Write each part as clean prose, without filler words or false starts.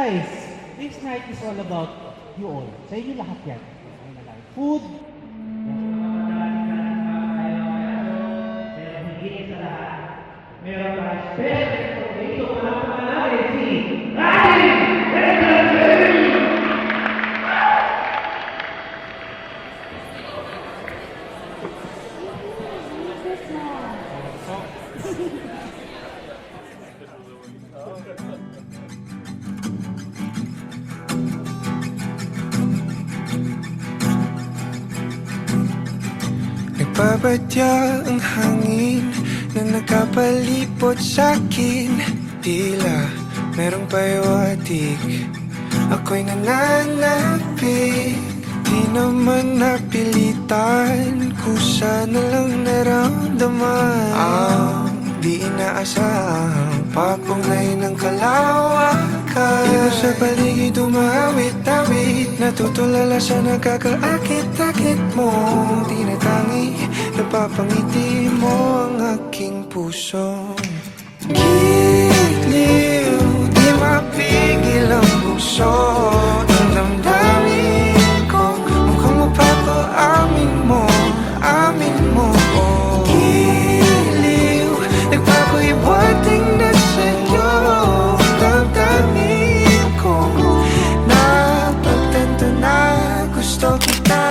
guys, this night is all about you all. Sa inyo lahat yan. Food. Meron ba special dito para panalangin si Ryan Henderson! Nagbabadya ang hangin na nakapalipot sa'kin. Tila merong payawatig, ako'y nananapig. Di naman napilitan, kusa na lang naramdaman ang di inaasahang papunay ng kalawakan. Iba sa paligid umawit-awit, natutulala sa nakakaakit-akit mo. Tinatangi, napapangiti mo ang aking puso. Giliw, di mapigil ang puso. Ang damdamin ko, mukhang mapapaamin mo, amin mo. Giliw, nagpapahiwating na sa'yo. Damdamin ko, napagtanto na gusto kita.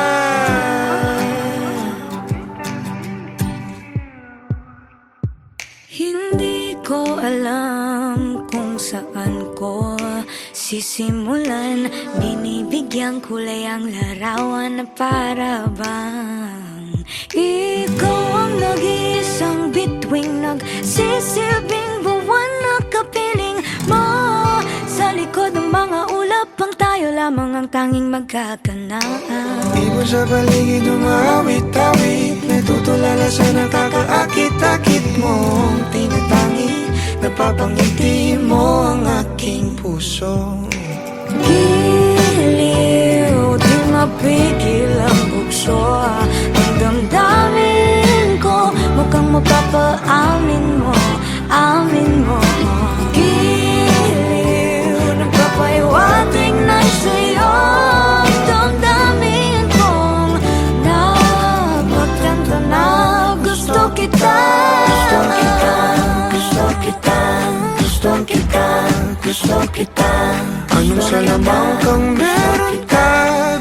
Hindi ko alam kung saan ko sisimulan. Binibigyan kulay ang larawan na para bang ikaw ang nag-iisang bituing, nagsisilbing buwan na kapiling mo. Sa likod ng mga ulap ang tayo lamang ang tanging magkakanaan. Ibon sa paligid umawit-awit, natutulala sa nakakaakit-akit mo. Tinatangi, napapangiti mo ang aking puso. Giliw, di mapigil ang bukso. Ang damdamin ko, mukhang mapapaamin mo, amin mo. Giliw, nagpapahiwatig na sa'yo. Ang damdamin kong napagtanto na gusto kita. Gusto kita, gusto kita, gusto kita, gusto kita. Anong salamang kang meron ka,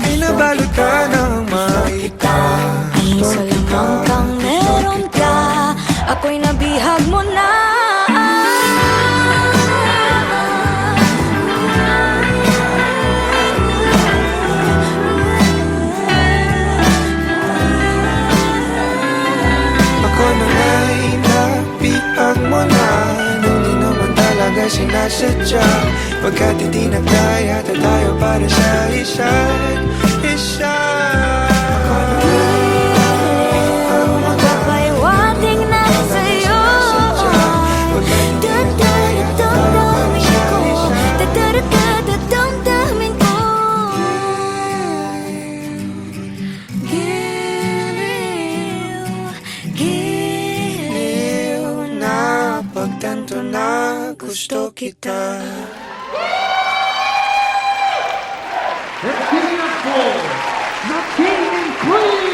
binabalot ka ng makita. Anong salamang kang meron ka, ako'y nabihag mo na. Ako na nga'y nabihag mo na, nung di naman talaga sinasadya. Pagkat hindi nagkaya tayo para sa isa't isa. Magpapahiwatig na sa'yo. Dadamdamin ko, dadamdamin ko. Giliw, giliw na Pagtanto na gusto kita. Let's give it up for the King and Queen!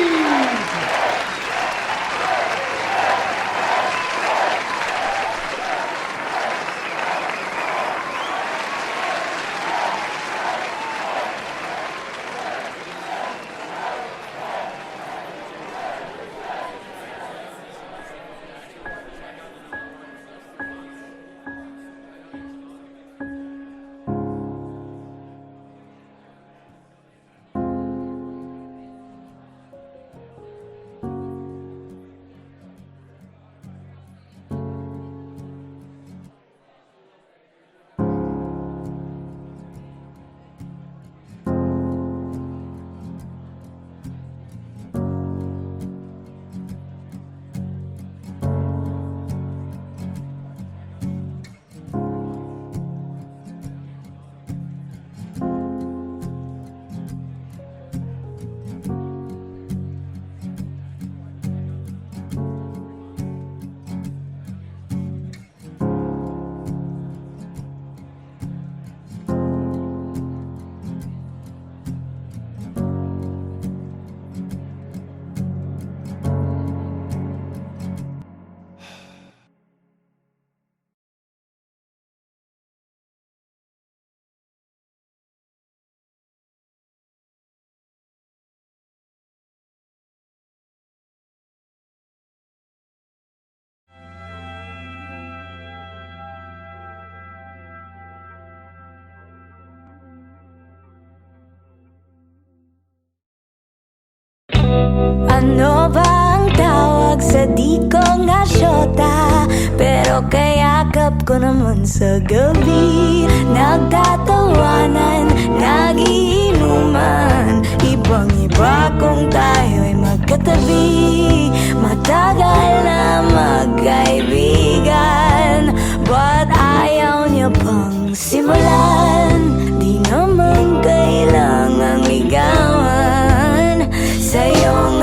Ano ba ang tawag sa di ko nga syota? Pero kayakap ko naman sa gabi. Nagtatawanan, nagiinuman, ibang iba kung tayo'y magkatabi. Matagal na magkaibigan, but ayaw niya pang simulan. Di naman kailangang ligawan. Sa'yo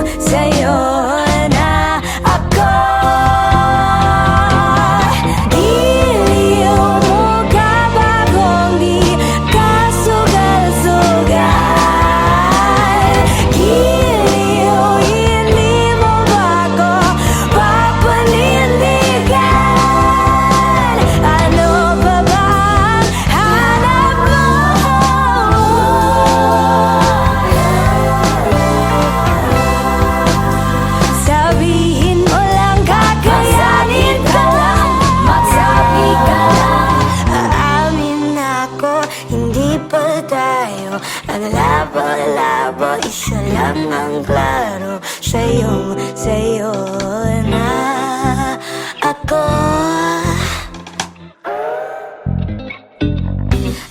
na ako. Giliw mo ka ba kung di ka sugal-sugal? Giliw, hindi mo ba ako papanindigan? Ano pa bang hanap mo? Sabihin mo lang, kakayanin ka lang, magsabi ka lang. Aamin ako, hindi pa tayo ang labo-labo, isa lang ang klaro. Sa'yo na ako.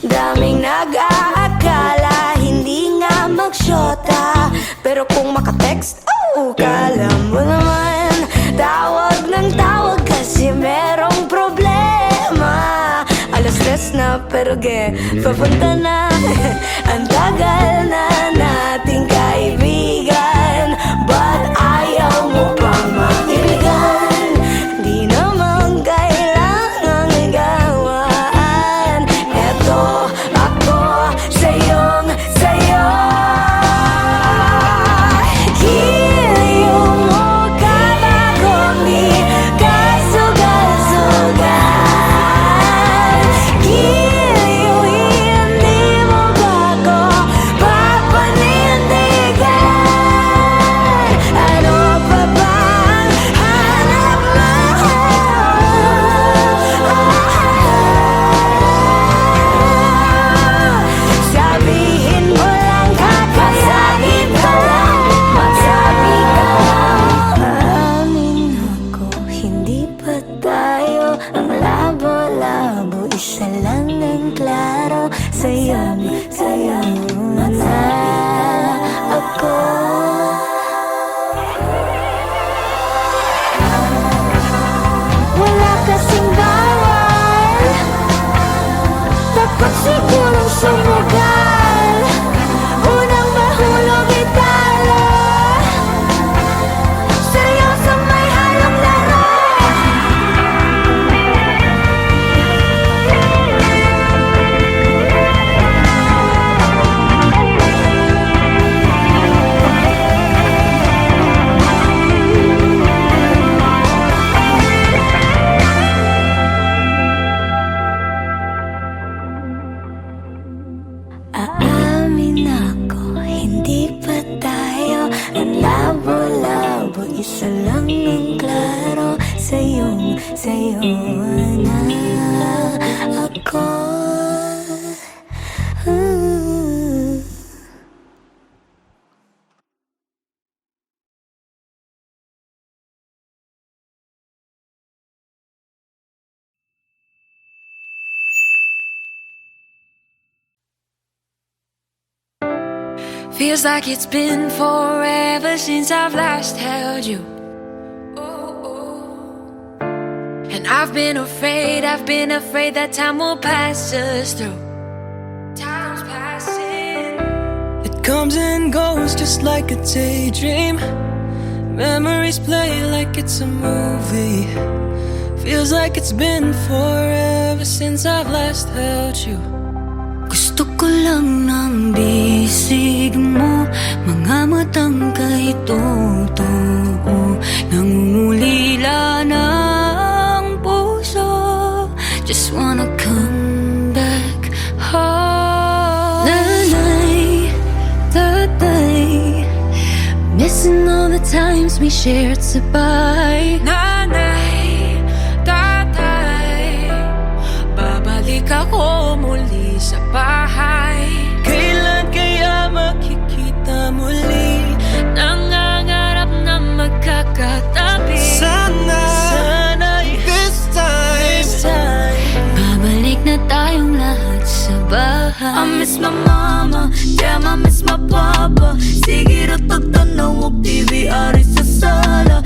Daming nag-aakala hindi nga magsyota, pero kung makatext, kala mo naman tawag ng tawag kasi merong problema. Alas 3 na pero papunta na. Ang tagal na nating kaibigan, but ayaw mo pang makiligan. Di naman kailangang ligawan. Eto ako, sa'yo. Giliw mo ka ba kung di ka sugal-sugal? Giliw, hindi mo ba ako papanindigan? Ano pa bang hanap mo? Sabihin mo lang, kakayanin ka lang, magsabi ka lang. Aamin ako, hindi pa tayo ang labo-labo, isa lang ang klaro. Sa'yo na ako. Wala kasing bawal, takot sigurong sumugal. Unang mahulog italo, seryoso may halong laro. Aamin ako, hindi pa tayo ang labo-labo, isa lang ang klaro. Sa'yo na ako. Feels like it's been forever since I've last held you. And I've been afraid that time will pass us through. Time's passing. It comes and goes just like a daydream. Memories play like it's a movie. Feels like it's been forever since I've last held you. Gusto ko lang ng bisig mo, mga matang kay totoo, nangungulila ng puso. Just wanna come back home. Nanay, tatay, missing all the times we shared sabay. Nanay, tatay, babalik ako muli sa bahay. Kailan kaya makikita muli? Nang makakatabi. Sana'y this time Babalik na tayong lahat sa bahay. I miss my mama, damn I miss my papa. Sige ro tagtanaw og TV ari sa sala.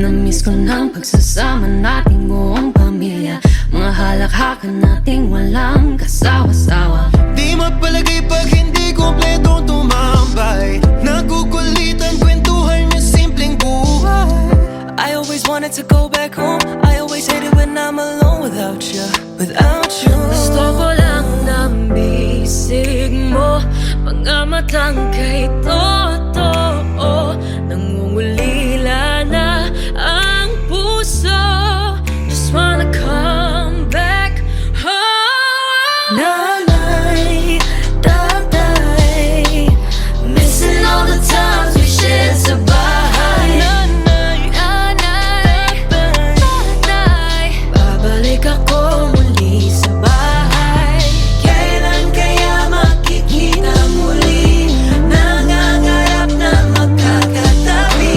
Na-miss ko ng pagsasama nating buong pamilya, mga halakhakan nating walang kasawa-sawa. Di mapalagay pag hindi kompletong tumambay. Nagukulitan, kwentuhan niya simpleng buhay. I always wanted to go back home. I always hated when I'm alone without you. Gusto ko lang ng bisig mo, mga matang kay totoo. Nangungulila na ang puso, just wanna come back home. Nanay, tatay, missing all the times we shared sa bahay. Nanay, babalik ako muli sa bahay. Kailan kaya makikita muli? Nangangarap na magkakatabi.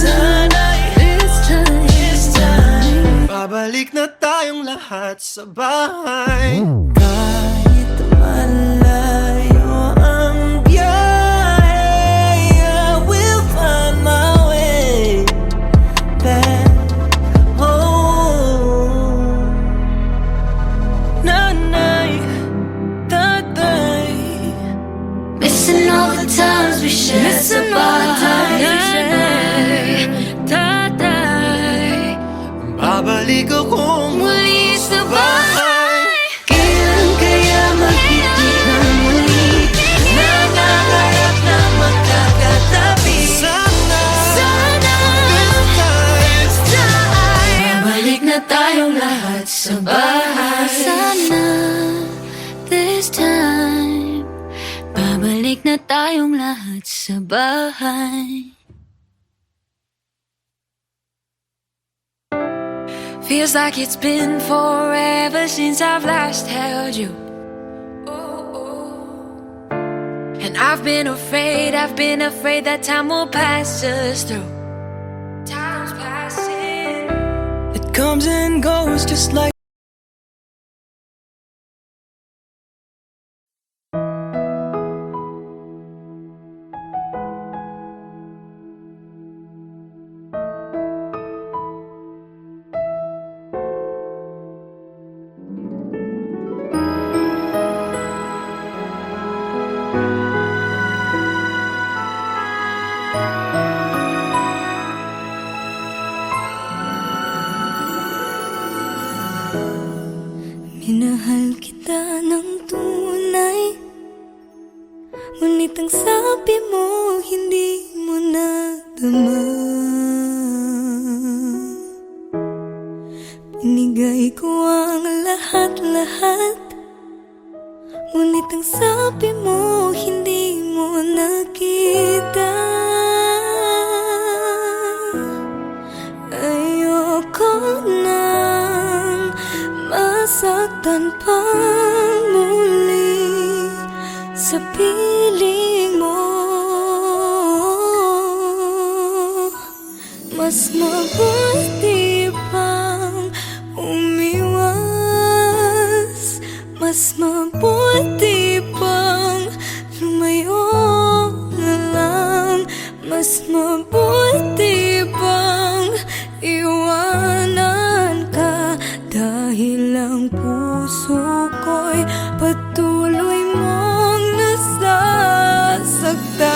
Sana'y This time babalik na tayong lahat sa bahay. kahit malayo ang biyahe, I will find my way back home. Nanay, tatay, Missing all the times we shared sa bahay. Nanay, tatay, babalik ako muli sa bahay. Kailan kaya makikita muli? Nangangarap na magkakatabi. Sana This time babalik na tayong lahat sa bahay. Sana this time babalik na tayong lahat sa bahay. Feels like it's been forever since I've last held you. And I've been afraid that time will pass us through. Time's passing. it comes and goes just like Minahal kita ng tunay, ngunit ang sabi mo hindi mo nadama. Binigay ko ang lahat-lahat, ngunit ang sabi mo hindi mo nakita. Ayoko nang masaktan pa muli sa piling mo. Mas mabuti pang umiwas, mas mabuti pang lumayo na lang, mas mabuti pang iwanan ka. Dahil ang puso ko'y patuloy mong nasasaktan.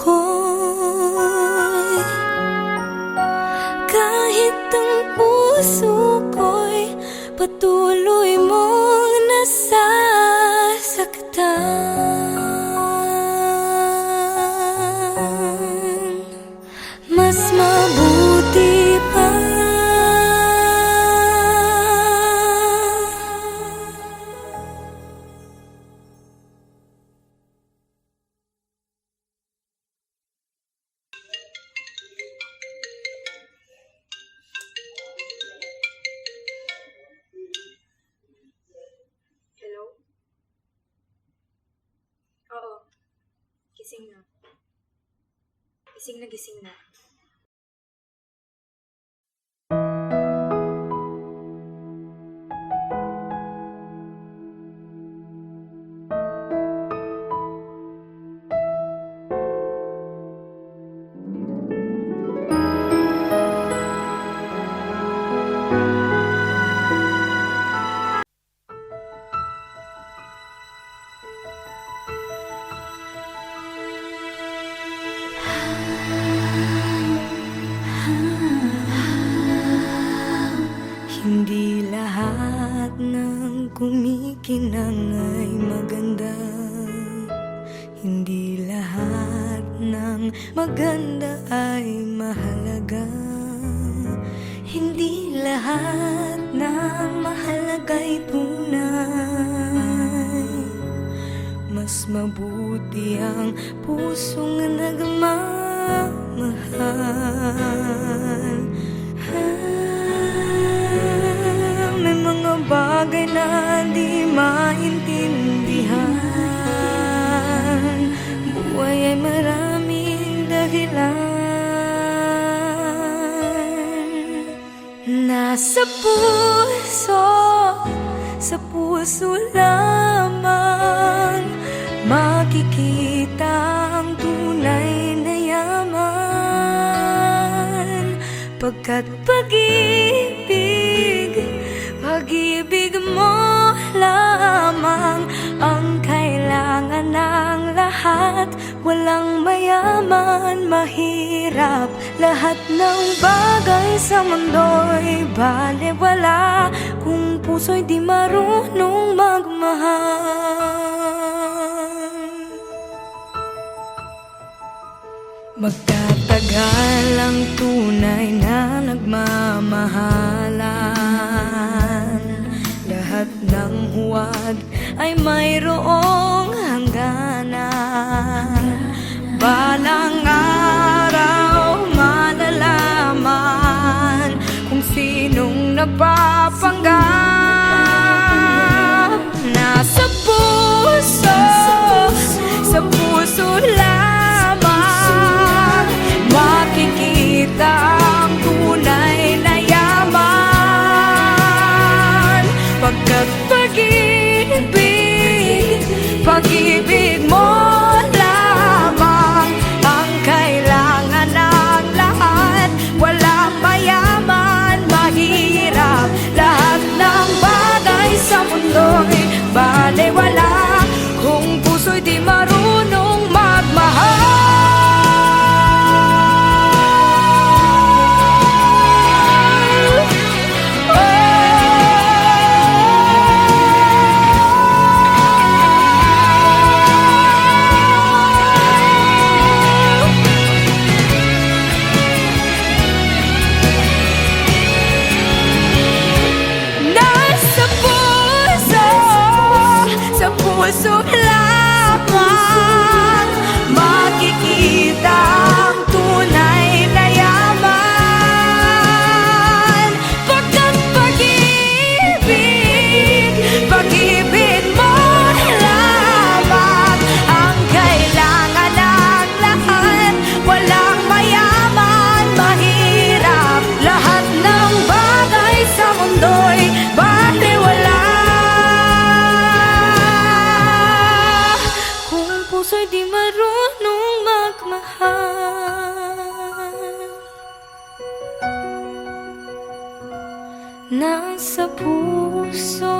ko'y kahit ang puso ko'y patuloy mong nasasaktan. Mas mabuti pa Hello? Oo. Gising na. Gising na, gising na. Hindi lahat ng kumikinang ay maganda. Hindi lahat ng maganda ay mahalaga. Hindi lahat ng mahalaga'y tunay. Mas mabuti ang pusong nagmamahal. May mga bagay na di maintindihan. Buhay ay maraming dahilan. Nasa puso, sa puso lamang makikita ang tunay na yaman. Pagkat pag-ibig mo lamang ang kailangan ng lahat. Walang mayaman, mahirap, lahat ng bagay sa mundo'y balewala kung puso'y di marunong magmahal. Magtatagal ang tunay na nagmamahalan. Lahat ng huwad ay mayroong hangganan. Balang araw malalaman kung sinong napapanggap. Nasa puso, sa puso lamang makikita ang tunay na yaman. Pagkat pag-ibig mo lamang ang kailangan ng lahat. Walang mayaman, mahirap, lahat ng bagay sa mundo'y balewala kung puso'y di marunong magmahal. Puso lamang makikita ang tunay na yaman. Pagkat pag-ibig mo lamang ang kailangan ng lahat. Walang mayaman, mahirap, lahat ng bagay sa mundo'y balewala puso'y di marunong magmahal. Nasa puso,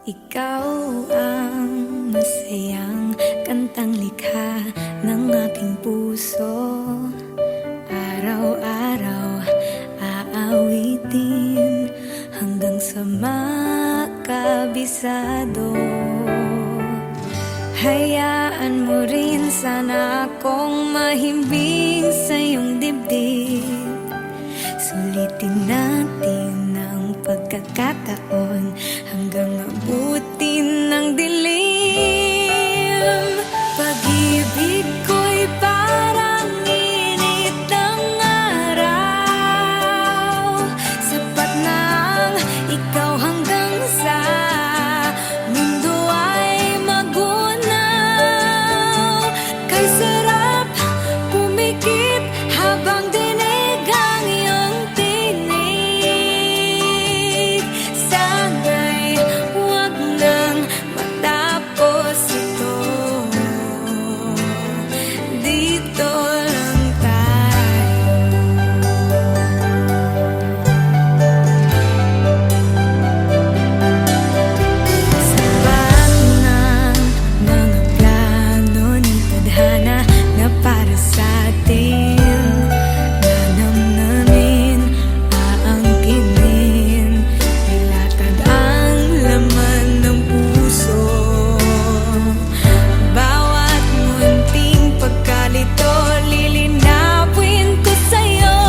Ikaw ang masayang kantang likha ng aking puso. Araw-araw aawitin hanggang sa makabisado. Hayaan mo rin sana akong mahimbing sa iyong dibdib. Sulitin natin ang pagkakataon hanggang abutin ng dilim. Pag-ibig ko'y parang init ng araw. Sapat na ang ikaw hanggang sa mundo ay magunaw. Kay sarap pumikit habang dinig ang iyong tinig. Sana'y huwag nang matapos ito. Dito lang tayo. Sapat na mga plano ni tadhana na para sa atin. Nanamnamin, aangkinin, ilatag ang laman ng puso. Bawat munting pagkalito, lilinawin ko sa'yo.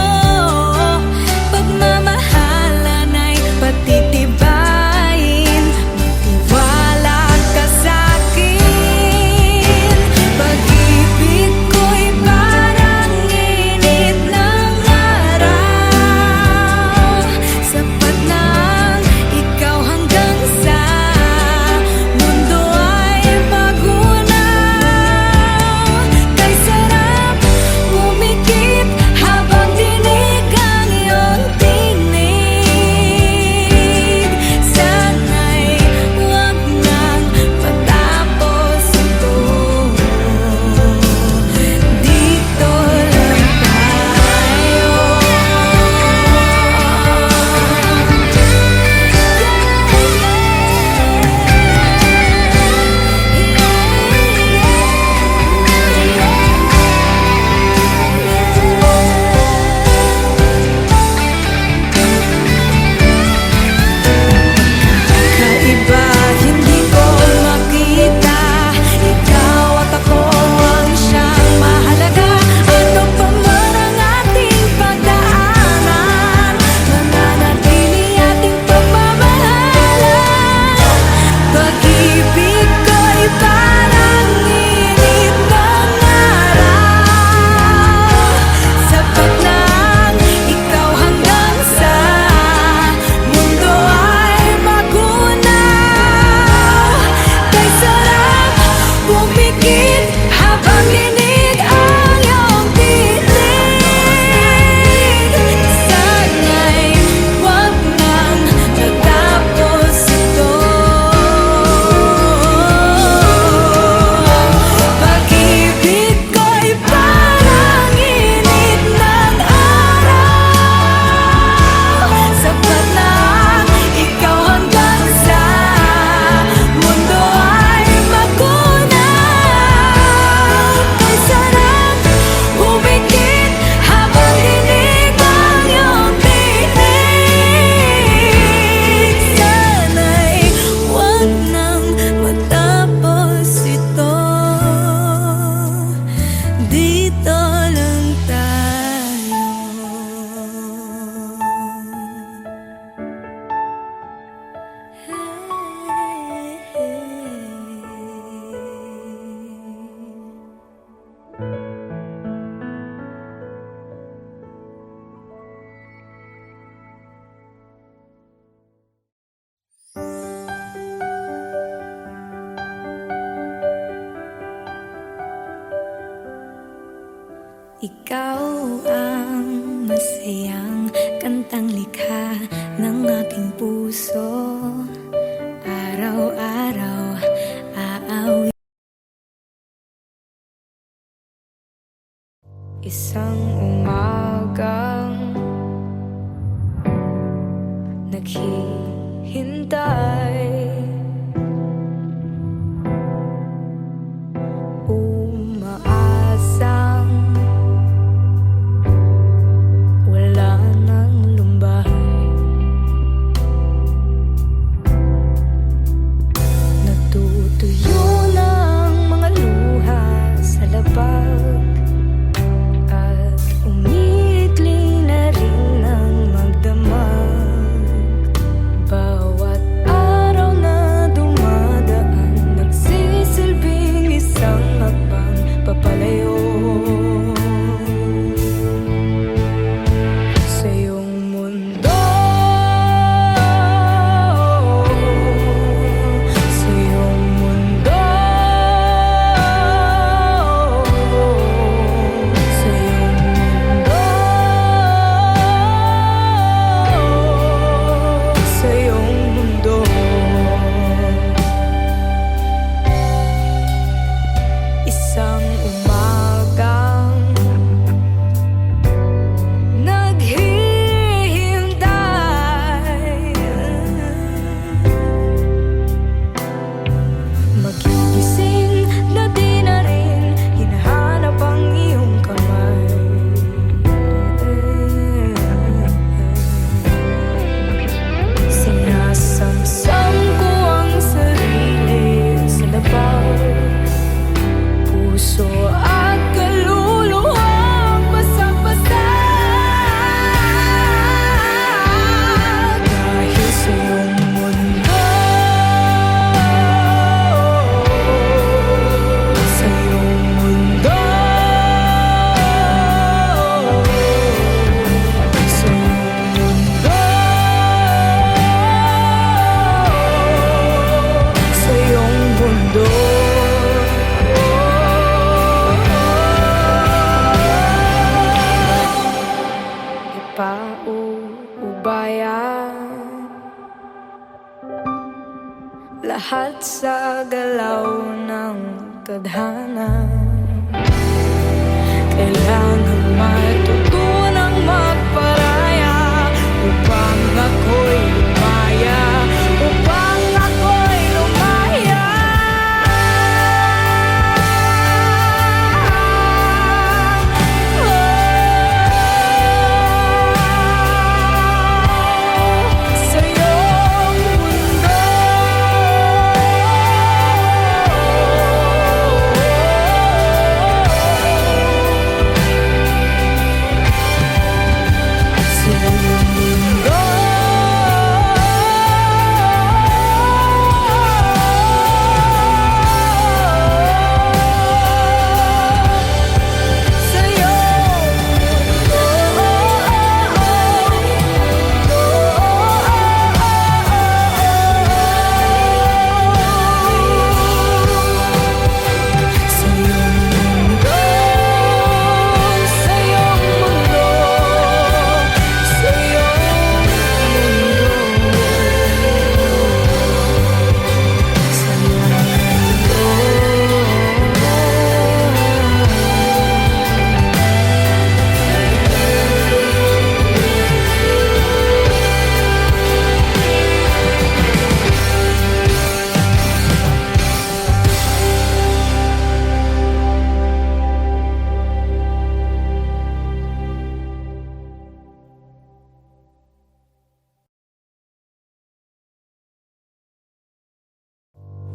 Pagmamahalan ay patitibayin, magtiwala ka sa'kin. Pag-ibig ko'y parang init ng araw. Sapat na ang ikaw hanggang sa mundo ay magunaw. Kay sarap pumikit habang dinig ang iyong tinig. Sana'y huwag nang matapos ito. Dito lang tayo. Kaiba, hindi ko makita. Ikaw at ako ang siyang mahalaga. Ano pa man ang ating pagdaanan, mananatili ating pagmamahalan. Pag-ibig ko'y parang init ng araw. Sapat na ang ikaw hanggang sa mundo ay magunaw. Kay sarap pumikit habang dinig ang iyong tinig. Sana'y huwag nang matapos ito. Pag-ibig ko'y parang init ng araw. Sapat na ang ikaw hanggang sa mundo ay magunaw. Kay sarap pumikit habang dinig ang iyong tinig. Sana'y huwag nang matapos ito. Dito lang tayo. Ikaw ang masayang kantang likha ng aking puso. Araw-araw aawi. Isang umagang naghihintay lahat sa galaw ng tadhana. Kailangan matutunang magparaya upang ako'y lumaya, upang ako'y lumaya. Sa iyong mundo,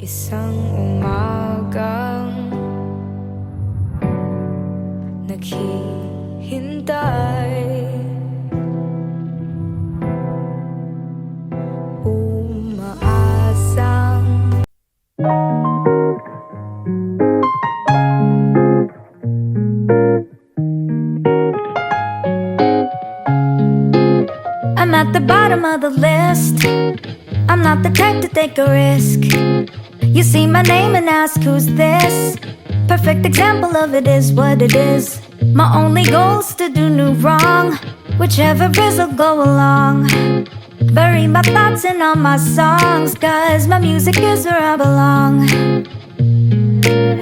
isang umagang naghihintay, umaasang I'm at the bottom of the list. I'm not the type to take a risk. You see my name and ask who's this? Perfect example of it is what it is. My only goal's to do no wrong. Whichever is will go along. Bury my thoughts in all my songs, 'cause my music is where I belong.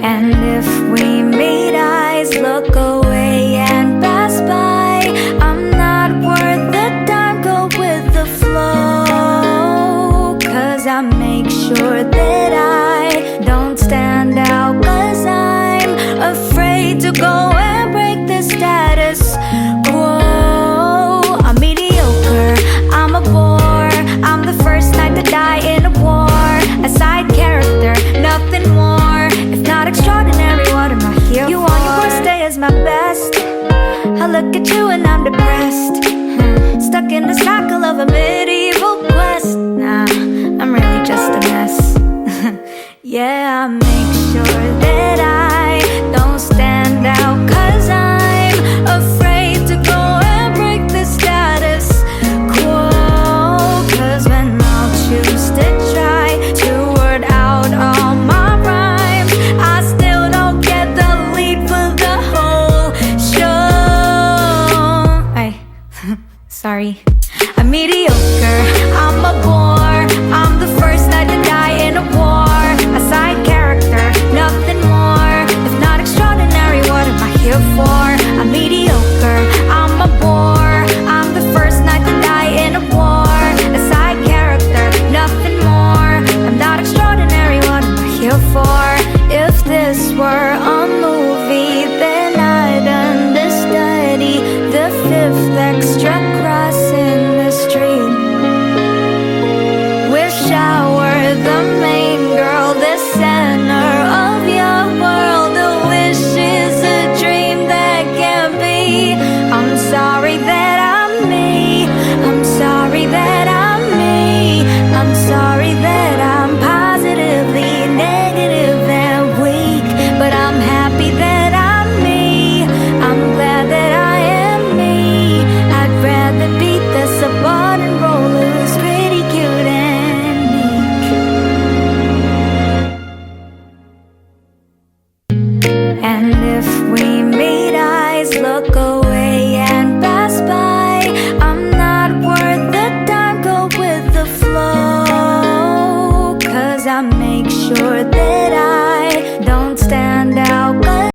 And if we meet eyes, look away and pass by. I'm not worth the time, go with the flow, 'cause I make sure that